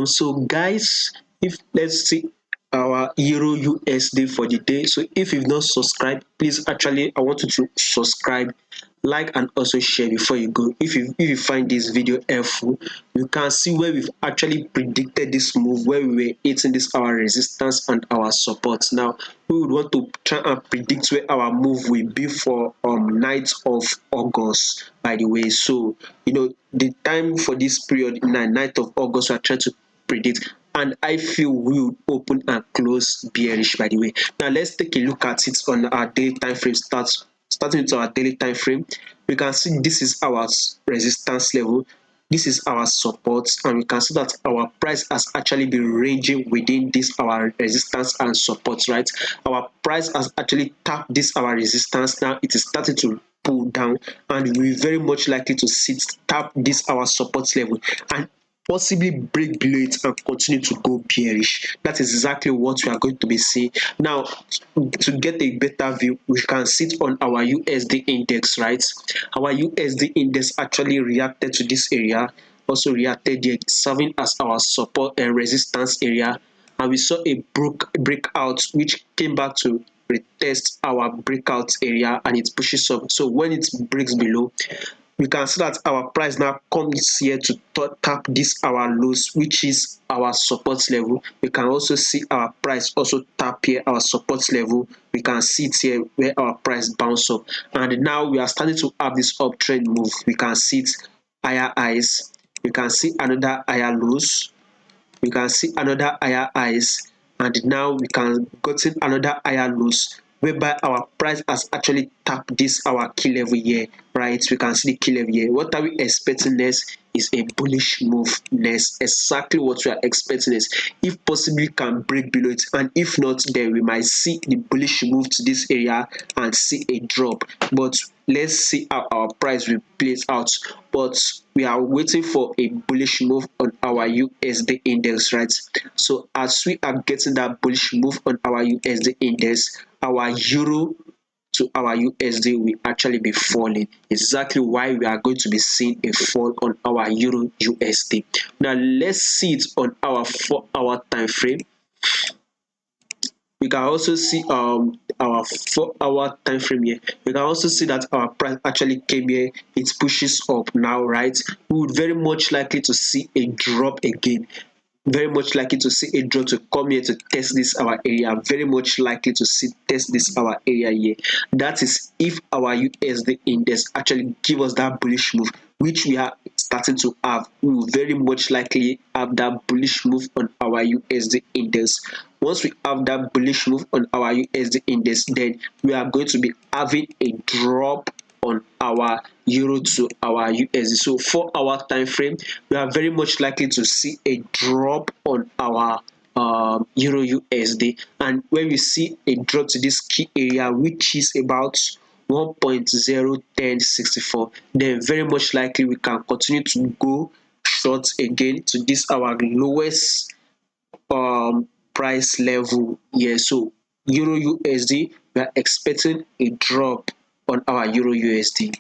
So guys, if let's see our Euro USD for the day. So if you've not subscribed, please actually I want you to subscribe, like and also share before you go. If you find this video helpful, you can see where we've actually predicted this move, where we were hitting this our resistance and our support. Now we would want to try and predict where our move will be for 9th of August, by the way. So the time for this period, 9th of August, we are trying to predict, and I feel we will open and close bearish, by the way. Now let's take a look at it on our daily time frame. Starting with our daily time frame, we can see this is our resistance level, this is our support, and we can see that our price has actually been ranging within this our resistance and support, right? Our price has actually tapped this our resistance. Now it is starting to pull down, and we're very much likely to tap this our support level and possibly break below it and continue to go bearish. That is exactly what we are going to be seeing. Now, to get a better view, we can sit on our USD index, right? Our USD index actually reacted to this area, also reacted there, serving as our support and resistance area. And we saw a breakout which came back to retest our breakout area, and it pushes up. So when it breaks below, we can see that our price now comes here to tap this our lows, which is our support level. We can also see our price also tap here our support level. We can see it here where our price bounce up, and now we are starting to have this uptrend move. We can see it higher highs, we can see another higher lows, we can see another higher highs, and now we can gotten another higher lows, whereby our price has actually tapped this our key level here, right? We can see the key level here. What are we expecting next is a bullish move next. Exactly what we are expecting is, if possibly can break below it, and if not, then we might see the bullish move to this area and see a drop. But let's see how our price will play out. But we are waiting for a bullish move on our USD index, right? So as we are getting that bullish move on our USD index, our euro to our USD will actually be falling. Exactly why we are going to be seeing a fall on our euro USD. Now let's see it on our 4-hour time frame. We can also see our 4-hour time frame here. We can also see that our price actually came here, it pushes up now, right? We would very much likely to see a drop again, very much likely to see a drop to come here to test this our area, very much likely to see test this our area here. That is if our USD index actually give us that bullish move, which we are starting to have. We will very much likely have that bullish move on our USD index. Once we have that bullish move on our USD index, then we are going to be having a drop on our euro to our USD. So 4-hour time frame, we are very much likely to see a drop on our euro USD, and when we see a drop to this key area, which is about 1.01064, then very much likely we can continue to go short again to this our lowest price level here. So euro USD, we are expecting a drop on our euro USD.